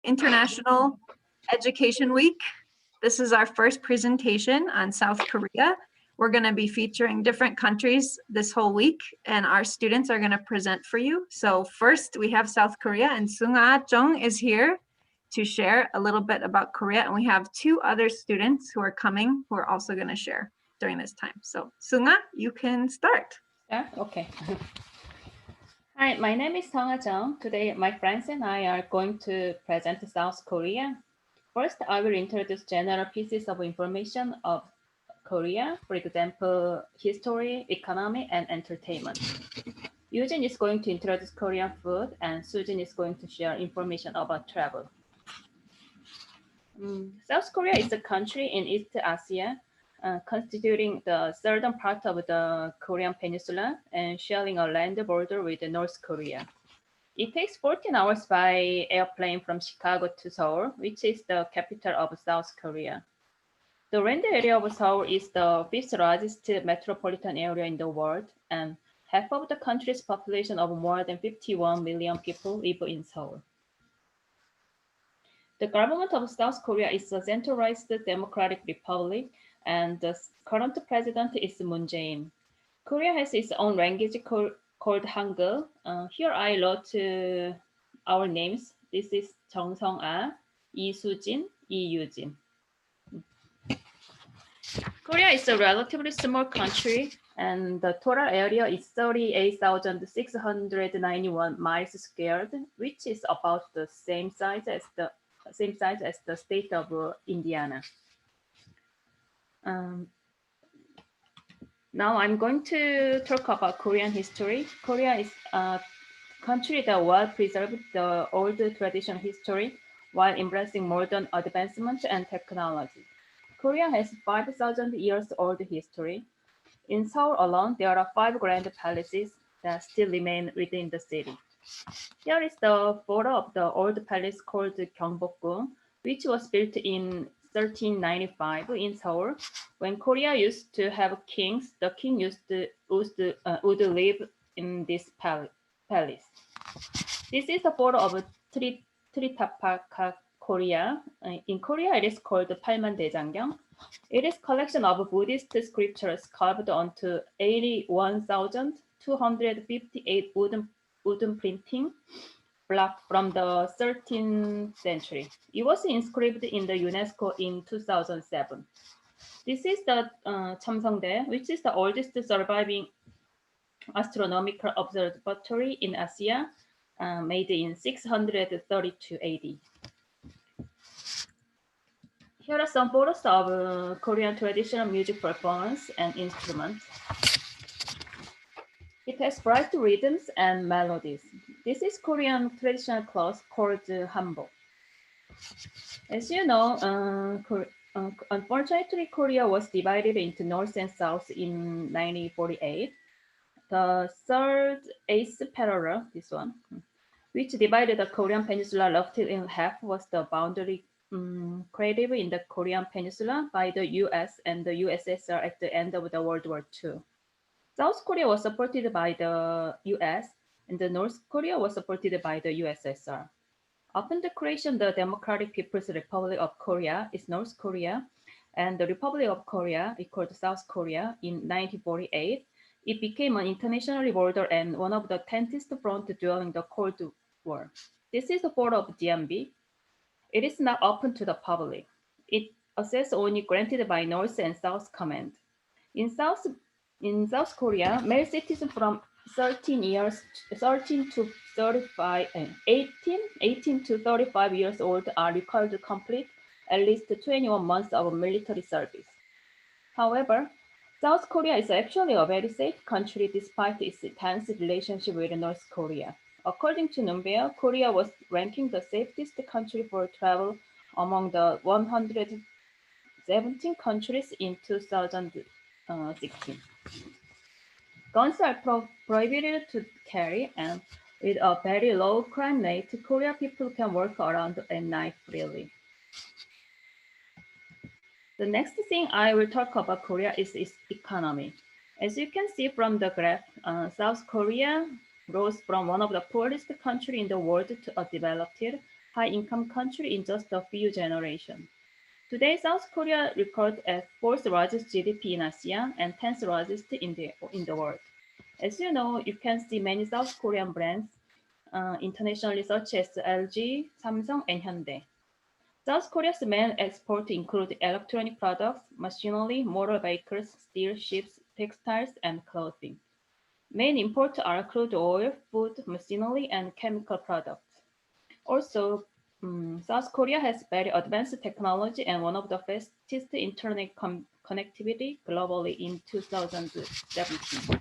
International Education Week. This is our first presentation on South Korea. We're going to be featuring different countries this whole week, and our students are going to present for you. So first, we have South Korea, and Sunga Jung is here to share a little bit about Korea, and we have two other students who are coming who are also going to share during this time. So Sunga, you can start. Yeah, okay. Hi, my name is Sung Jung. Today, my friends and I are going to present South Korea. First, I will introduce general pieces of information of Korea, for example, history, economy, and entertainment. Eugene is going to introduce Korean food, and Sujin is going to share information about travel. South Korea is a country in East Asia, constituting the southern part of the Korean peninsula and sharing a land border with North Korea. It takes 14 hours by airplane from Chicago to Seoul, which is the capital of South Korea. The land area of Seoul is the fifth largest metropolitan area in the world, and half of the country's population of more than 51 million people live in Seoul. The government of South Korea is a centralized democratic republic, and the current president is Moon Jae-in. Korea has its own language called Hangul. Here I wrote our names. This is Jung Sung-ah, Lee Soo-jin, Lee Yoo-jin. Korea is a relatively small country, and the total area is 38,691 miles squared, which is about the same size as the state of Indiana. Now I'm going to talk about Korean history. Korea is a country that well preserved the old traditional history while embracing modern advancement and technology. Korea has 5,000 years old history. In Seoul alone, there are 5 grand palaces that still remain within the city. Here is the photo of the old palace called Gyeongbokgung, which was built in 1395 in Seoul. When Korea used to have kings, the king would live in this palace. This is a photo of Tritapaka, Korea. In Korea, it is called Palmandaejangyang. It is a collection of Buddhist scriptures carved onto 81,258 wooden printing block from the 13th century. It was inscribed in the UNESCO in 2007. This is the Chamseongdae, which is the oldest surviving astronomical observatory in Asia, made in 632 AD. Here are some photos of Korean traditional music performance and instruments. It has bright rhythms and melodies. This is Korean traditional cloth called hanbok. As you know, unfortunately, Korea was divided into North and South in 1948. The third eighth parallel, this one, which divided the Korean peninsula roughly in half, was the boundary created in the Korean peninsula by the US and the USSR at the end of the World War II. South Korea was supported by the US, and the North Korea was supported by the USSR. Upon the creation, the Democratic People's Republic of Korea is North Korea, and the Republic of Korea, called South Korea, in 1948. It became an international revolter and one of the tightest fronts during the Cold War. This is a photo of DMB. It is not open to the public. It access only granted by North and South Command. In South Korea, male citizens from 18 to 35 years old are required to complete at least 21 months of military service. However, South Korea is actually a very safe country despite its tense relationship with North Korea. According to Numbeo, Korea was ranking the safest country for travel among the 117 countries in 2016. Guns are prohibited to carry, and with a very low crime rate, Korean people can walk around at night freely. The next thing I will talk about Korea is its economy. As you can see from the graph, South Korea rose from one of the poorest countries in the world to a developed high-income country in just a few generations. Today, South Korea records as fourth largest GDP in ASEAN and 10th largest in the world. As you know, you can see many South Korean brands internationally, such as LG, Samsung, and Hyundai. South Korea's main exports include electronic products, machinery, motor vehicles, steel, ships, textiles, and clothing. Main imports are crude oil, food, machinery, and chemical products. Also, South Korea has very advanced technology and one of the fastest internet connectivity globally in 2017.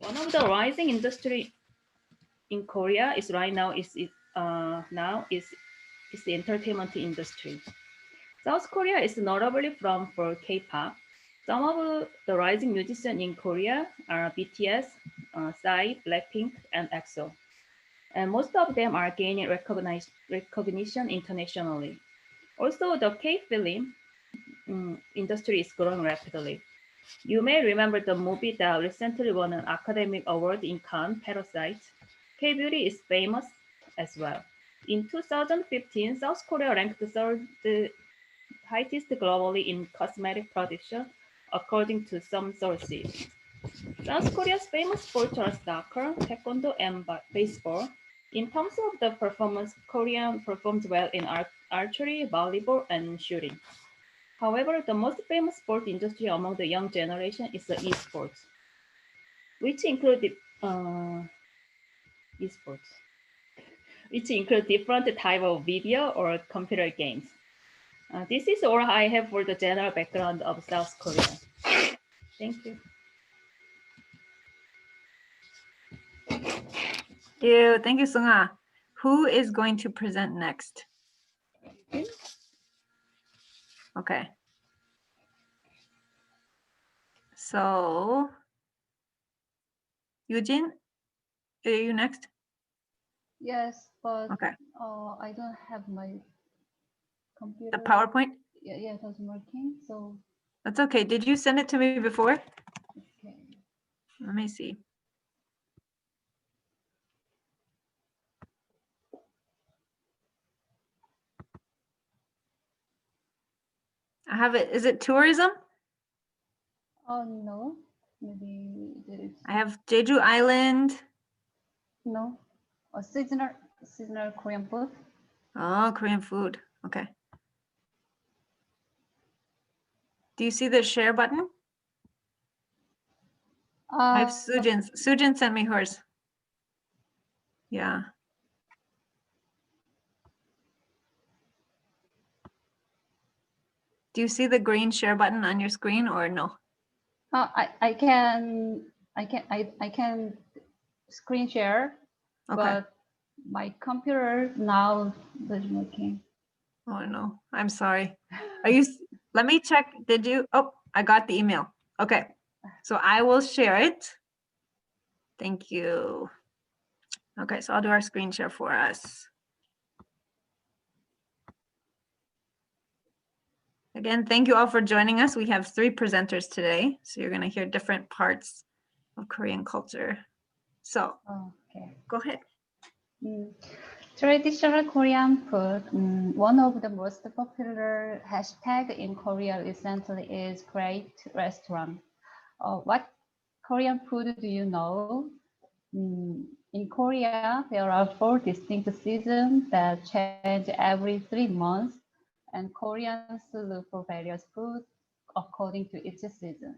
One of the rising industry in Korea is right now is the entertainment industry. South Korea is notably known for K-pop. Some of the rising musicians in Korea are BTS, Psy, Blackpink, and EXO. And most of them are gaining recognition internationally. Also, the K-film industry is growing rapidly. You may remember the movie that recently won an Academy Award in Cannes, Parasite. K-beauty is famous as well. In 2015, South Korea ranked third highest globally in cosmetic production, according to some sources. South Korea's famous sports are soccer, taekwondo, and baseball. In terms of the performance, Korea performs well in archery, volleyball, and shooting. However, the most famous sport industry among the young generation is the esports, which include different type of video or computer games. This is all I have for the general background of South Korea. Thank you. Thank you, Sunga. Who is going to present next? Okay. So, Eugene, are you next? Yes, but Okay. I don't have my computer. The PowerPoint? Yeah, it wasn't working. So That's okay. Did you send it to me before? okay. Let me see. I have it. Is it tourism? Oh no, maybe there is I have Jeju Island. no. A seasonal Korean food. Oh, Korean food. Okay. Do you see the share button? I have Sujin's. Sujin sent me hers. Yeah. Do you see the green share button on your screen or no? I can screen share, Okay. but my computer now isn't working. Oh no, I'm sorry. Are you? Let me check. Did you? Oh, I got the email. Okay. So I will share it. Thank you. Okay, so I'll do our screen share for us. Again, thank you all for joining us. We have 3 presenters today, so you're going to hear different parts of Korean culture. So Okay. go ahead. Traditional Korean food. One of the most popular hashtag in Korea recently is Great Restaurant. What Korean food do you know? In Korea, there are 4 distinct seasons that change every 3 months, and Koreans look for various food according to each season.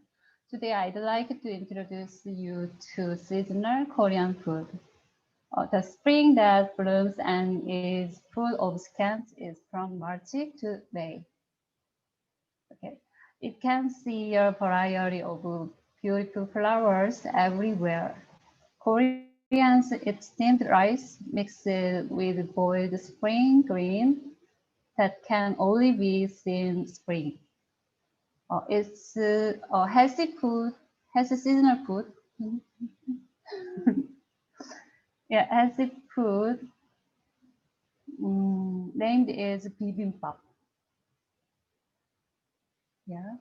Today, I'd like to introduce you to seasonal Korean food. The spring that blooms and is full of scents is from March to May. Okay, you can see a variety of beautiful flowers everywhere. Koreans eat steamed rice mixed with boiled spring green that can only be seen spring. It's a healthy food, healthy seasonal food. Yeah, healthy food named is bibimbap. Yeah.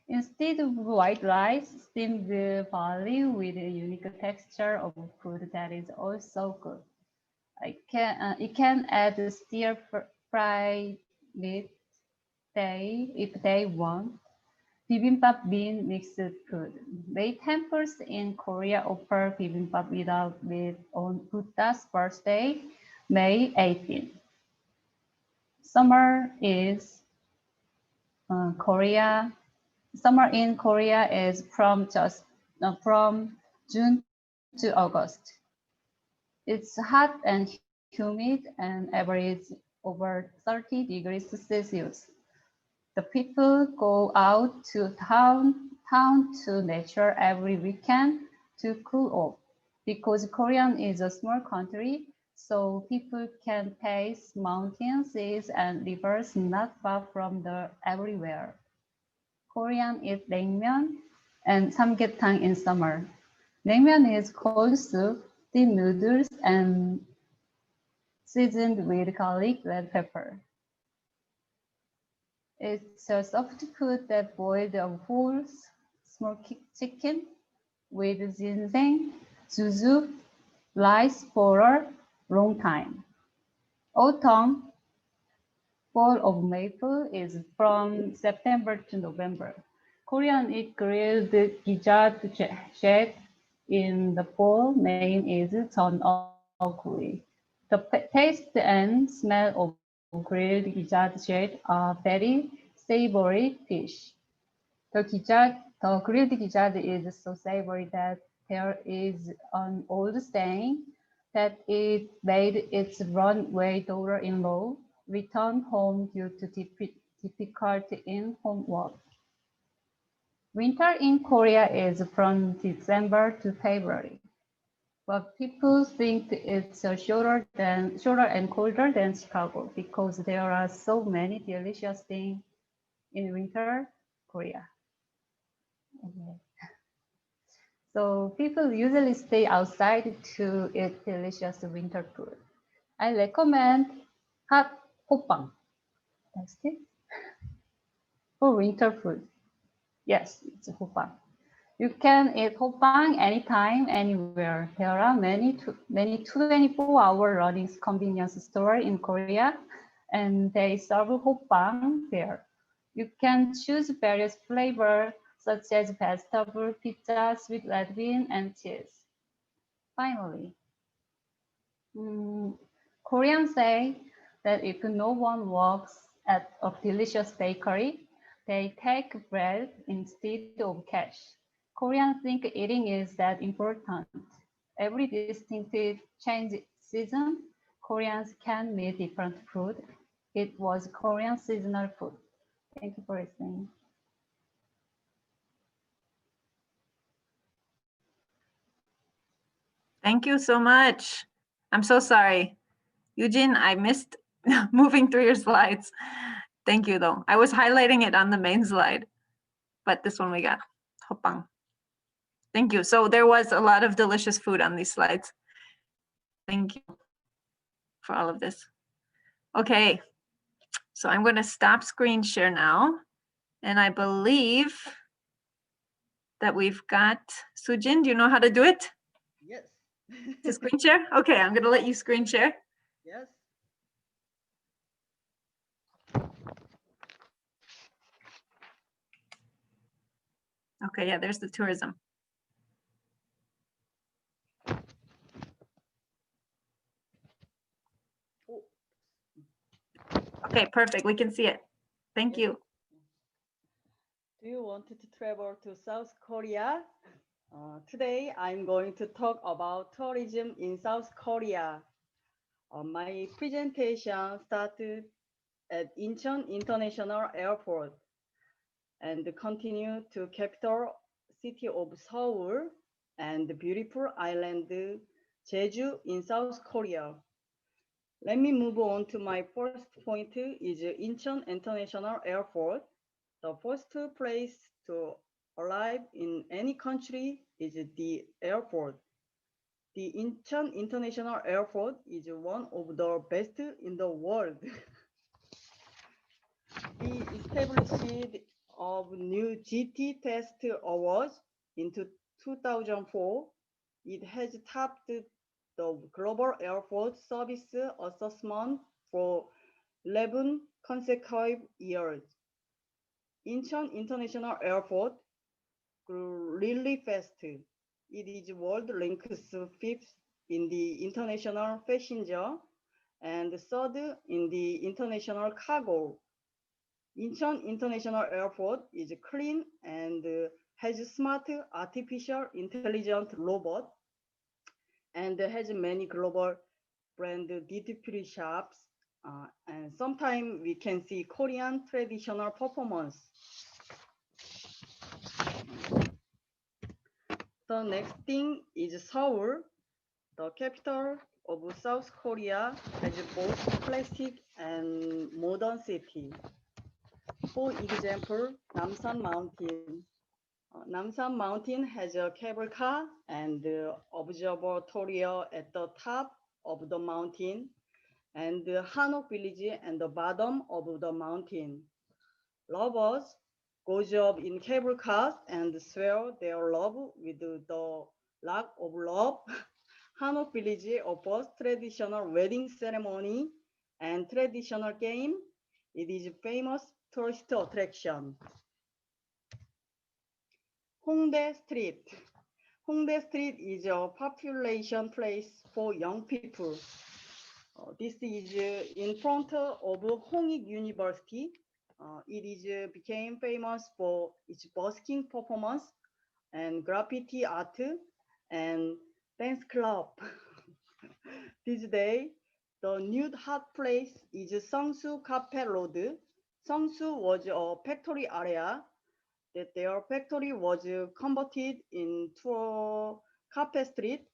Instead of white rice, steamed barley with a unique texture of food that is also good. It can add stir fried meat if they want. Bibimbap bean mixed food. May temples in Korea offer bibimbap without meat on Buddha's birthday, May 18. Summer is Korea. Summer in Korea is from June to August. It's hot and humid and average over 30 degrees Celsius. The people go out to town to nature every weekend to cool off. Because Korea is a small country, so people can taste mountains, seas, and rivers not far from the everywhere. Korean eat naengmyeon and samgyetang in summer. Naengmyeon is cold soup, deep noodles, and seasoned with garlic, red pepper. It's a soft food that boiled a whole smoked chicken with ginseng, zuzu, rice for a long time. Autumn, fall of maple is from September to November. Korean eat grilled gizzard shed in the fall. Name is jeonugui. The taste and smell of grilled gizzard shed are very savory fish. The grilled gizzard is so savory that there is an old saying that it made its runaway daughter-in-law return home due to difficulty in homework. Winter in Korea is from December to February, but people think it's shorter and colder than Chicago because there are so many delicious things in winter Korea. Okay. So people usually stay outside to eat delicious winter food. I recommend hot hoppang. That's it. For winter food. Yes, it's hoppang. You can eat hoppang anytime, anywhere. There are many 24-hour running convenience stores in Korea, and they serve hoppang there. You can choose various flavors such as vegetable, pizza, sweet red bean, and cheese. Finally, Koreans say that if no one works at a delicious bakery, they take bread instead of cash. Koreans think eating is that important. Every distinctive change season, Koreans can meet different food. It was Korean seasonal food. Thank you for listening. Thank you so much. I'm so sorry. Eugene, I missed moving through your slides. Thank you though. I was highlighting it on the main slide, but this one we got. Hoppang. Thank you. So there was a lot of delicious food on these slides. Thank you for all of this. Okay, so I'm going to stop screen share now. And I believe that we've got Sujin. Do you know how to do it? Yes. To screen share? Okay, I'm going to let you screen share. Yes. Okay, yeah, there's the tourism. Okay, perfect. We can see it. Thank you. Do you want to travel to South Korea? Today, I'm going to talk about tourism in South Korea. My presentation started at Incheon International Airport and continue to capital city of Seoul and the beautiful island Jeju in South Korea. Let me move on to my first point is Incheon International Airport. The first place to arrive in any country is the airport. The Incheon International Airport is one of the best in the world. The established of new GT Test Awards into 2004, it has topped the global airport service assessment for 11 consecutive years. Incheon International Airport grew really fast. It is world ranks 5th in the international passenger and 3rd in the international cargo. Incheon International Airport is clean and has smart artificial intelligent robot and has many global brand duty-free shops. And sometimes we can see Korean traditional performance. The next thing is Seoul, the capital of South Korea, has both classic and modern city. For example, Namsan Mountain. Namsan Mountain has a cable car and observatory at the top of the mountain, and Hanok village at the bottom of the mountain. Lovers goes up in cable cars and swear their love with the lock of love. Hanok village offers traditional wedding ceremony and traditional game. It is a famous tourist attraction. Hongdae Street. Hongdae Street is a population place for young people. This is in front of Hongik University. It is became famous for its busking performance and graffiti art and dance club. This day, the new hot place is Seongsu Cafe Road. Seongsu was a factory area that their factory was converted into a cafe street.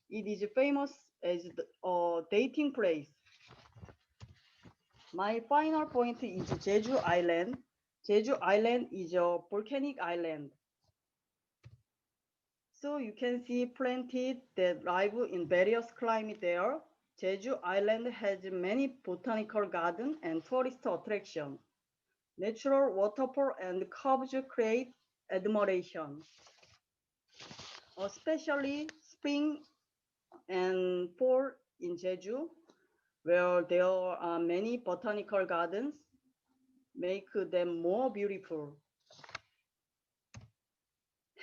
It is famous as a dating place. My final point is Jeju Island. Jeju Island is a volcanic island. So you can see planted that live in various climates there. Jeju Island has many botanical gardens and tourist attractions. Natural waterfall and caves create admiration. Especially spring and fall in Jeju, where there are many botanical gardens, make them more beautiful.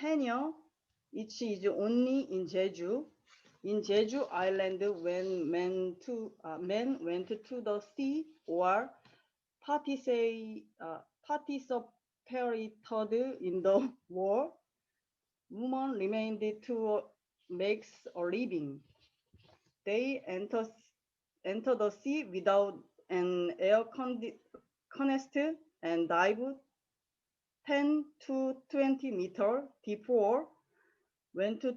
Haenyeo, which is only in Jeju. In Jeju Island, when men went to the sea or participated in the war, women remained to make a living. They enter the sea without an air canister and dive 10 to 20 meters deeper, 1 to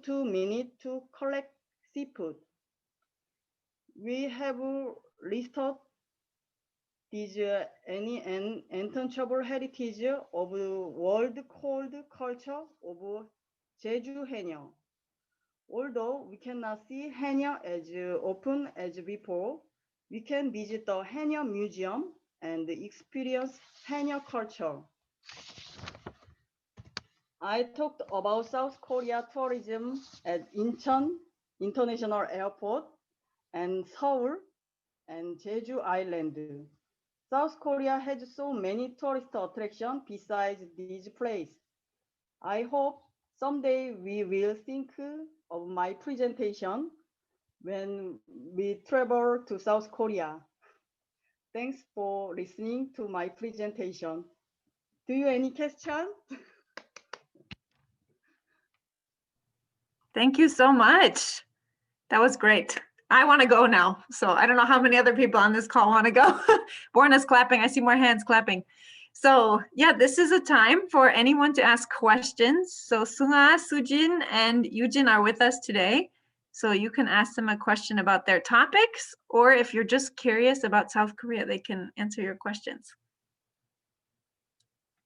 2 minutes to collect seafood. We have listed these any untouchable heritage of world called culture of Jeju Haenyeo. Although we cannot see Haenyeo as often as before, we can visit the Haenyeo Museum and experience Haenyeo culture. I talked about South Korea tourism at Incheon International Airport and Seoul and Jeju Island. South Korea has so many tourist attractions besides these places. I hope someday we will think of my presentation when we travel to South Korea. Thanks for listening to my presentation. Do you have any questions? Thank you so much. That was great. I want to go now. So I don't know how many other people on this call want to go. Borna's clapping. I see more hands clapping. So yeah, this is a time for anyone to ask questions. So Sunga, Sujin, and Yujin are with us today. So you can ask them a question about their topics, or if you're just curious about South Korea, they can answer your questions.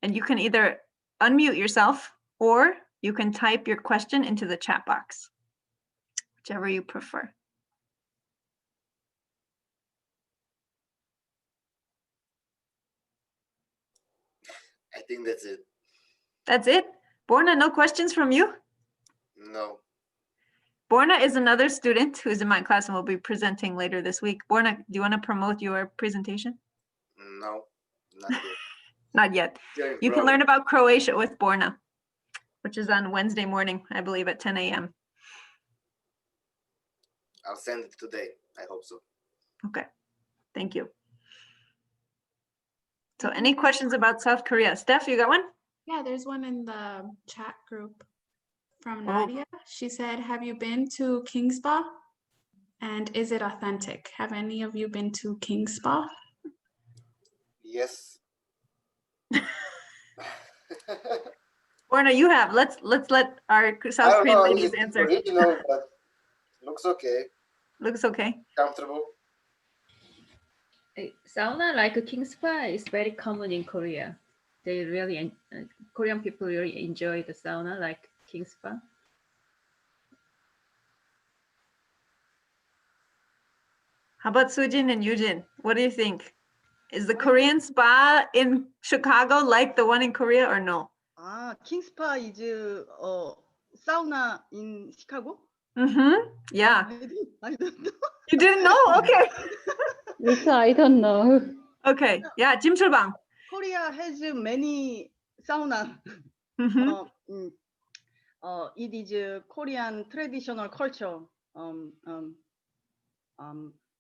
And you can either unmute yourself or you can type your question into the chat box, whichever you prefer. I think that's it. That's it? Borna, no questions from you? No. Borna is another student who's in my class and will be presenting later this week. Borna, do you want to promote your presentation? No, not yet. Not yet. Still in You can progress. learn about Croatia with Borna, which is on Wednesday morning, I believe, at 10 a.m. I'll send it today. I hope so. Okay, thank you. So any questions about South Korea? Steph, you got one? Yeah, there's one in the chat group from Oh. Nadia. She said, have you been to King Spa? And is it authentic? Have any of you been to King Spa? Yes. Borna, you have. Let's let our I South don't Korean know. ladies It's answer. original, but looks okay. Looks okay. Comfortable. Sauna like King Spa is very common in Korea. They really, Korean people really enjoy the sauna like King Spa. How about Sujin and Yujin? What do you think? Is the Korean spa in Chicago like the one in Korea or no? King Spa is sauna in Chicago? Mm-hmm. Yeah. I don't know. You didn't know? Okay. Lisa, I don't know. Okay. Yeah, Jim Chulbang. Korea has many sauna. Mm-hmm. It is Korean traditional culture.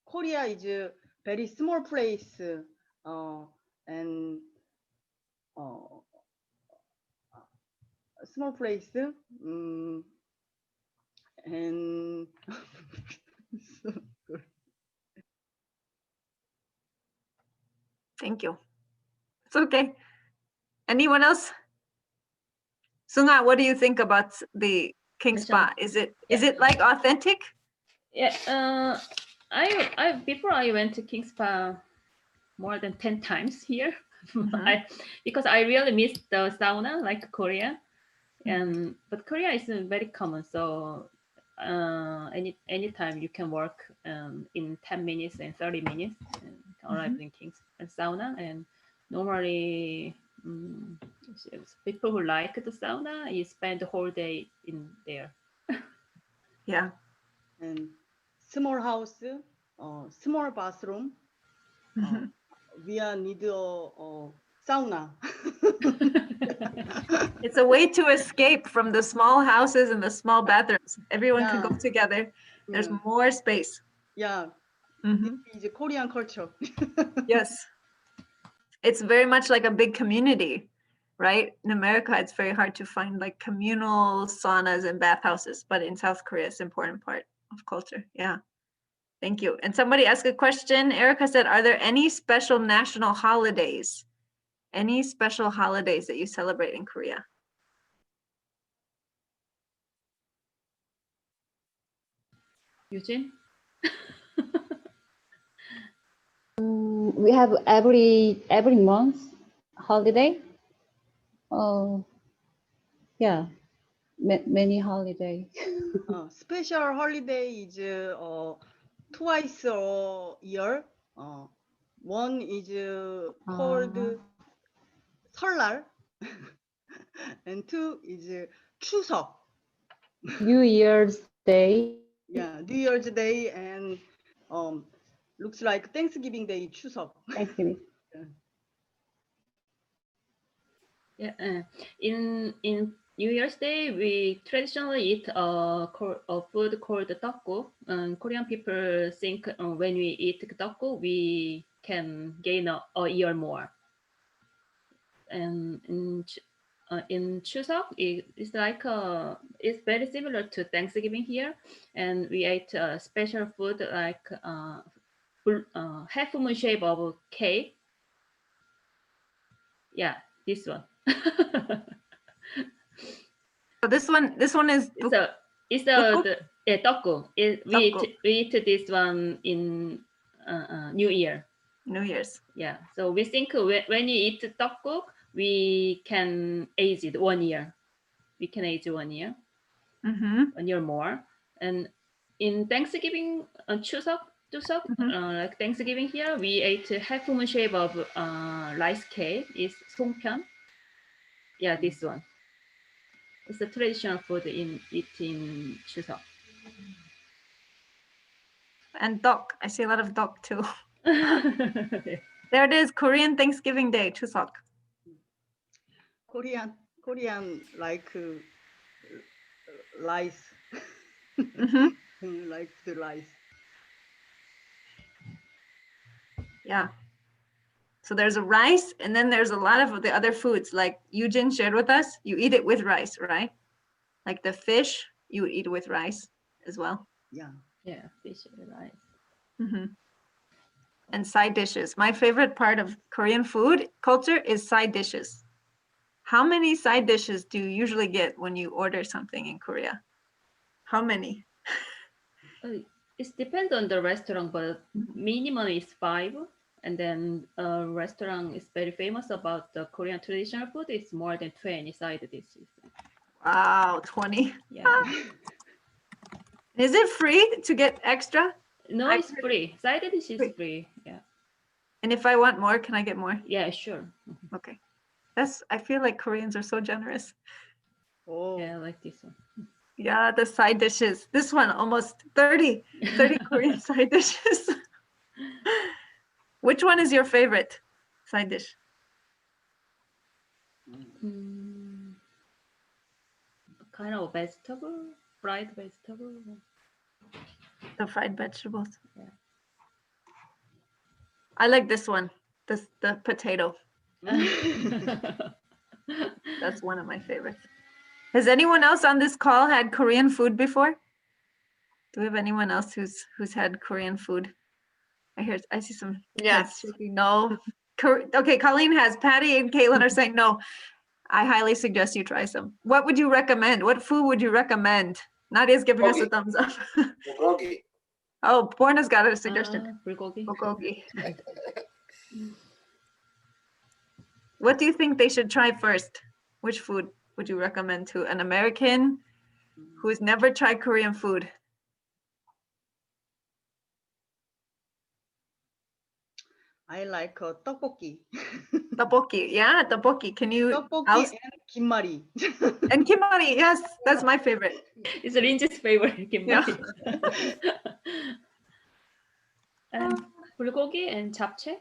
Korea is a very small place, and small place, and so good. Thank you. It's okay. Anyone else? Sunga, what do you think about the King Spa? Is it like authentic? Yeah, before I went to King Spa more than 10 times here. Because I really miss the sauna like Korea, but Korea is very common, so anytime you can work in 10 minutes and 30 minutes and arrive in King's sauna. And normally people who like the sauna, you spend the whole day in there. Yeah. And small house, small bathroom. We need a sauna. It's a way to escape from the small houses and the small bathrooms. Everyone can go together. There's more space. Yeah. It's a Korean culture. Yes. It's very much like a big community, right? In America, it's very hard to find like communal saunas and bathhouses, but in South Korea, it's an important part of culture. Yeah. Thank you. And somebody asked a question. Erica said, are there any special national holidays? Any special holidays that you celebrate in Korea? Eugene? We have every month holiday. Oh, yeah, many holiday. Special holiday is twice a year. One is called 설날, and two is 추석. New Year's Day. Yeah, New Year's Day and looks like Thanksgiving Day, 추석. Thanksgiving. Yeah, in New Year's Day, we traditionally eat a food called tteokguk. Korean people think when we eat tteokguk, we can gain a year more. And in Chuseok, it's like it's very similar to Thanksgiving here, and we ate special food like half moon shape of cake. Yeah, this one. So this one is it's the tteokguk. We eat this one in New Year. New Year's. Yeah. So we think when you eat tteokguk, we can age it 1 year. We can age 1 year, 1 year more. And in Thanksgiving, Chuseok, like Thanksgiving here, we ate half moon shape of rice cake. Is songpyeon. Yeah, this one. It's a traditional food in Chuseok. And dok. I see a lot of dok too. Yeah. There it is, Korean Thanksgiving Day, Chuseok. Korean like rice. Mhm. Like the rice. Yeah. So there's a rice, and then there's a lot of the other foods. Like Eugene shared with us, you eat it with rice, right? Like the fish, you would eat with rice as well. Yeah. Yeah, fish and rice. Mhm. And side dishes. My favorite part of Korean food culture is side dishes. How many side dishes do you usually get when you order something in Korea? How many? It depends on the restaurant, but minimum is 5. And then a restaurant is very famous about the Korean traditional food. It's more than 20 side dishes. Wow, 20. Yeah. Is it free to get extra? No, I've it's heard- free. Side dish is Free. free. Yeah. And if I want more, can I get more? Yeah, sure. Okay. I feel like Koreans are so generous. Oh. Yeah, like this one. Yeah, the side dishes. This one almost 30 Korean side dishes. Which one is your favorite side dish? Kind of vegetable, fried vegetable. The fried vegetables. Yeah. I like this one. The potato. That's one of my favorites. Has anyone else on this call had Korean food before? Do we have anyone else who's had Korean food? I see some heads Yes. shaking. No. Okay, Colleen has. Patty and Caitlin are saying no. I highly suggest you try some. What would you recommend? What food would you recommend? Nadia's giving us a Okay. thumbs up. Bulgogi. Oh, Borna's got a suggestion. Bulgogi. Bulgogi. What do you think they should try first? Which food would you recommend to an American who's never tried Korean food? I like tteokbokki. Tteokbokki. Yeah, tteokbokki. Can you? Tteokbokki and kimmari. And kimari. Yes, that's my favorite. It's Linji's favorite kimchi. And bulgogi and japchae.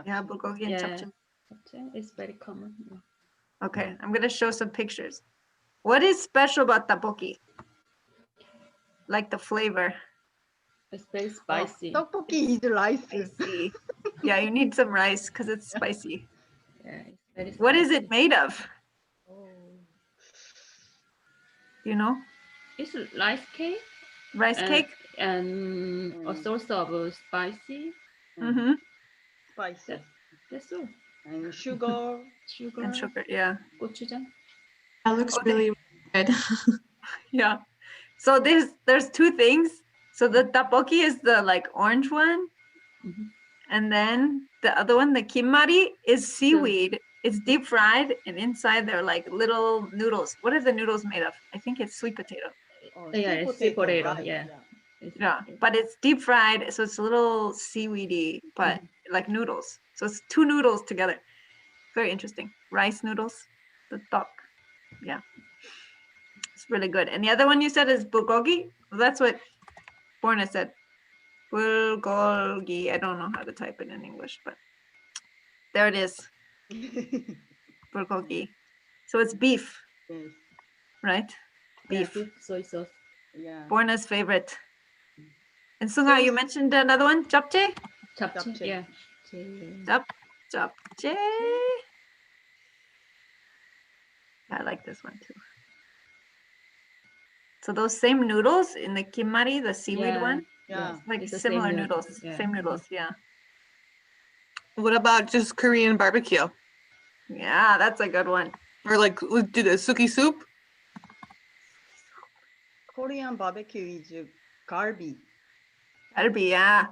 Yeah, bulgogi and Yeah, japchae. japchae is very common. Yeah. Okay, I'm gonna show some pictures. What is special about tteokbokki? Like the flavor. It's very spicy. Tteokbokki is rice. Spicy. Yeah, you need some rice because it's spicy. Yeah, it's very What is spicy. it made of? Oh. Do you know? It's rice cake. Rice cake? And a source of spicy. Mm-hmm. Spicy. That's all. And sugar. Sugar. And sugar, yeah. Gochujang. That looks Okay. really good. Yeah. So there's two things. So the tteokbokki is the like orange one. Mhm. And then the other one, the kimmari, is seaweed. It's deep fried, and inside they're like little noodles. What are the noodles made of? I think it's sweet potato. Oh, Yeah, it's sweet potato. right, Yeah. It's- Yeah, but it's deep fried, so it's a little seaweedy, but like noodles. So it's two noodles together. Very interesting. Rice noodles, the tok. Yeah, it's really good. And the other one you said is bulgogi. Well, that's what Borna said. Bulgogi. I don't know how to type it in English, but there it is. Bulgogi. So it's beef, Yes. right? Yeah, Beef. beef soy sauce. Yeah. Borna's favorite. And Sunga, you mentioned another one, japchae? Japchae. Japchae. Yeah. Japchae. I like this one too. So those same noodles in the kimmari, the seaweed Yeah. one, Yeah. like It's the similar same noodles. Yeah. Same noodles, yeah. What about just Korean barbecue? Yeah, that's a good one. Or like do the suki soup? Korean barbecue is galbi. That'd be, yeah.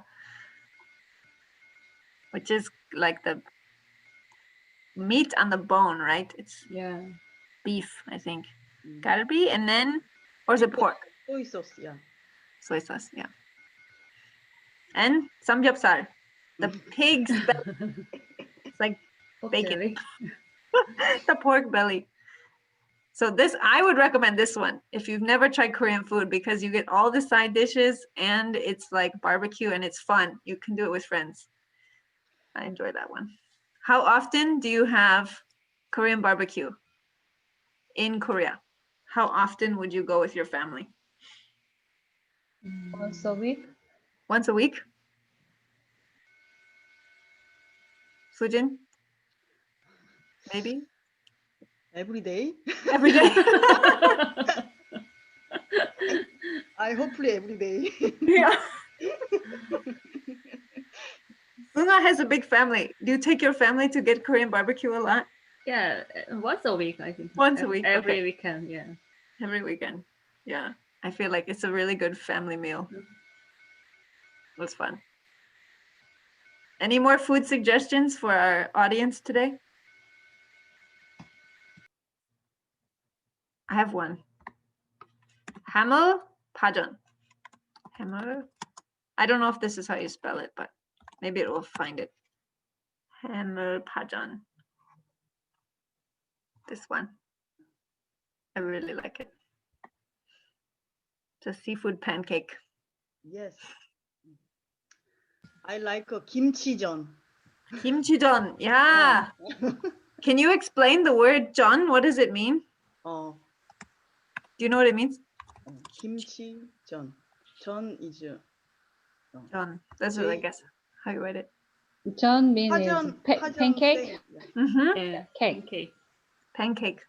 Which is like the meat on the bone, right? It's Yeah. beef, I think. Mm. Galbi, and then, or is it pork? Soy sauce, yeah. Soy sauce, yeah. And samgyeopsal, the pig's belly. It's like Pork bacon. belly. The pork belly. So this, I would recommend this one if you've never tried Korean food because you get all the side dishes and it's like barbecue and it's fun. You can do it with friends. I enjoy that one. How often do you have Korean barbecue in Korea? How often would you go with your family? Once a week. Once a week? Sujin? Maybe? Every day. Every day? I hopefully every day. Yeah. Suna has a big family. Do you take your family to get Korean barbecue a lot? Yeah, once a week, I think. Once a week, Every okay. weekend, yeah. Every weekend. Yeah. I feel like it's a really good family meal. It was fun. Any more food suggestions for our audience today? I have one. Hamel pajon. Hamel. I don't know if this is how you spell it, but maybe it will find it. Hamel pajon. This one. I really like it. It's a seafood pancake. Yes. I like a kimchijeon. Kimchijeon. Yeah. Can you explain the word jeon? What does it mean? Oh, Do you know what it means? kimchijeon. Jeon is Jeon. That's what I guess how you write it. Jeon means pajeon. pancake. Mm-hmm. Yeah, Cake. pancake. Pancake.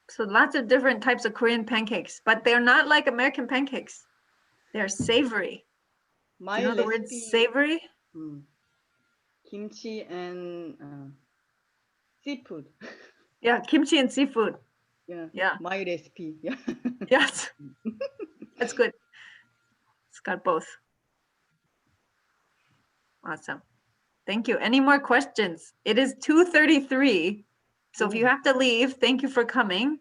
So lots of different types of Korean pancakes, but they're not like American pancakes. They're savory. Do My you know the word recipe, savory? kimchi and seafood. Yeah, kimchi and seafood. Yeah. Yeah. My recipe. Yeah. Yes. That's good. It's got both. Awesome. Thank you. Any more questions? It is 2:33. So if you have to leave, thank you for coming.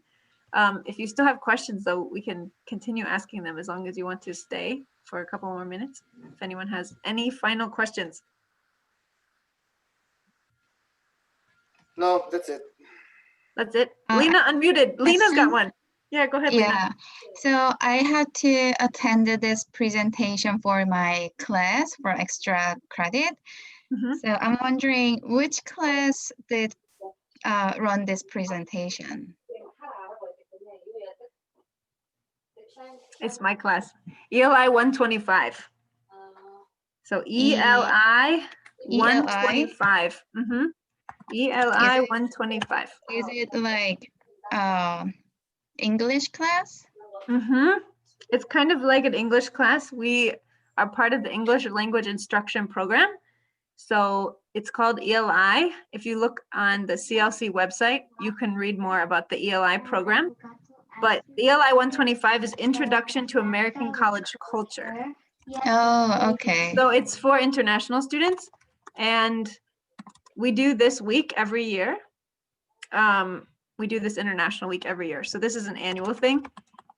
If you still have questions, though, we can continue asking them as long as you want to stay for a couple more minutes. If anyone has any final questions. No, that's it. That's it. Uh, Lena unmuted. Lena's got question? one. Yeah, go ahead, Lena. Yeah, so I had to attend this presentation for my class for extra credit. Mhm. So I'm wondering which class did run this presentation? It's my class. ELI 125. So ELI 125. Mm-hmm. ELI 125. Is it like English class? Mm-hmm. It's kind of like an English class. We are part of the English language instruction program. So it's called ELI. If you look on the CLC website, you can read more about the ELI program. But the ELI 125 is Introduction to American College Culture. Oh, okay. So it's for international students. And we do this week every year. We do this international week every year. So this is an annual thing.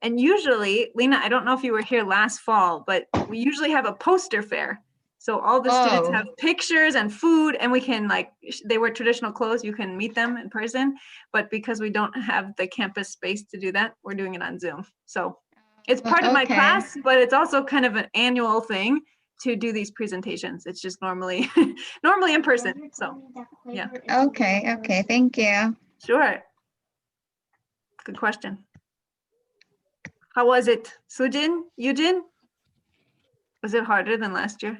And usually, Lena, I don't know if you were here last fall, but we usually have a poster fair. So all the students have pictures and food, and we can they wear traditional clothes. You can meet them in person. But because we don't have the campus space to do that, we're doing it on Zoom. So it's part of my class, but it's also kind of an annual thing to do these presentations. It's just normally in person. So yeah. Okay, thank you. Sure. Good question. How was it? Sujin? Yujin? Was it harder than last year?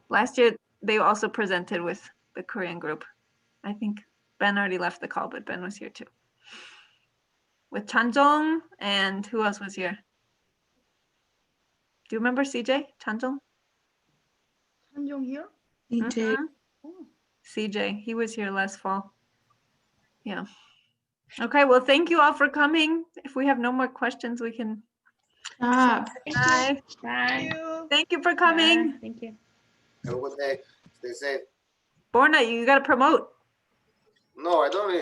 Last year, they also presented with the Korean group. I think Ben already left the call, but Ben was here too. With Chanjong and who else was here? Do you remember CJ? Chanjong? Hanjong here? DJ. CJ, he was here last fall. Yeah. Okay, well, thank you all for coming. If we have no more questions, we can. Stop. Bye. Bye. Thank you for coming. Bye. Thank you. Have a good day. Stay safe. Borna, you got to promote. No, I don't really.